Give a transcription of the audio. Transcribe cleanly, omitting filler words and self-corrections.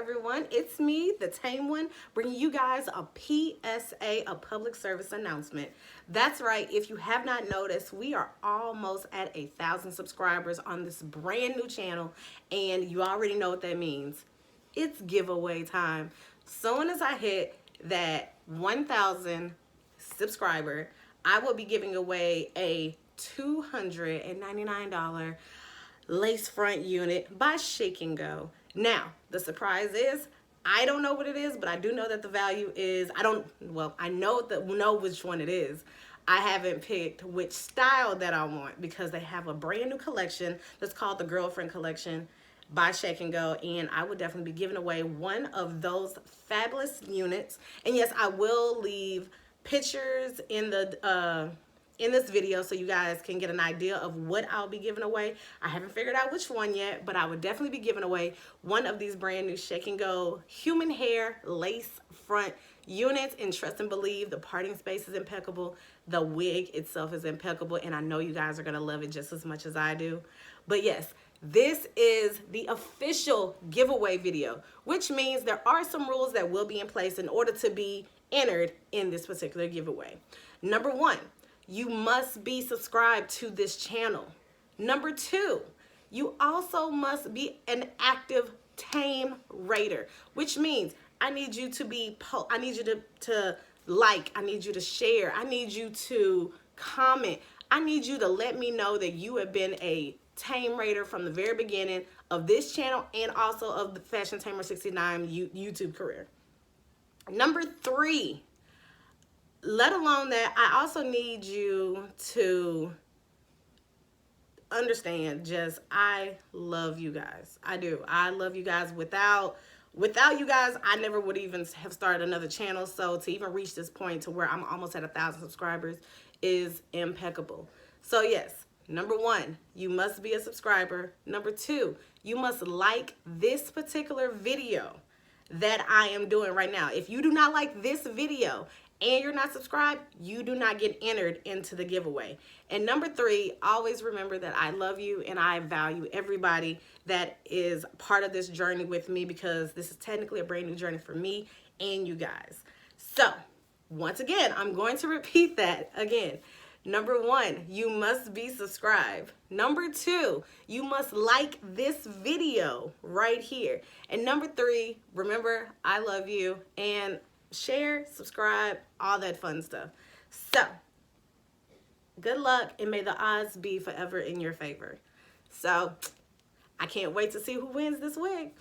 everyone, it's me, the Tame One, bringing you guys a PSA, a public service announcement. That's right, if you have not noticed, we are almost at 1,000 subscribers on this brand new channel, and you already know what that means. It's giveaway time. Soon as I hit that 1,000 subscriber, I will be giving away a $299 lace front unit by Shake and Go. Now, the surprise is, I don't know what it is, but I do know that the value is, I know which one it is. I haven't picked which style that I want because they have a brand new collection that's called the Girlfriend Collection by Shake and Go, and I would definitely be giving away one of those fabulous units. And yes, I will leave pictures in this video so you guys can get an idea of what I'll be giving away. I haven't figured out which one yet, but I would definitely be giving away one of these brand new Shake and Go human hair lace front units. And trust and believe, the parting space is impeccable, the wig itself is impeccable, and I know you guys are gonna love it just as much as I do. But yes, this is the official giveaway video, which means there are some rules that will be in place in order to be entered in this particular giveaway. Number one, you must be subscribed to this channel. Number two, you also must be an active Tame Raider, which means I need you to I need you to like, I need you to share, I need you to comment, I need you to let me know that you have been a Tame Raider from the very beginning of this channel and also of the Fashion Tamer 69 YouTube career. Number three, let alone that, I also need you to understand, just, I love you guys. I do. I love you guys. Without you guys, I never would even have started another channel. So to even reach this point to where I'm almost at 1,000 subscribers is impeccable. So yes, number one, you must be a subscriber. Number two, you must like this particular video that I am doing right now. If you do not like this video and you're not subscribed, you do not get entered into the giveaway. And number three, always remember that I love you and I value everybody that is part of this journey with me, because this is technically a brand new journey for me and you guys. So once again, I'm going to repeat that again. Number one, you must be subscribed. Number two, you must like this video right here. And number three, remember, I love you, and share, subscribe, all that fun stuff. So good luck, and may the odds be forever in your favor. So I can't wait to see who wins this wig.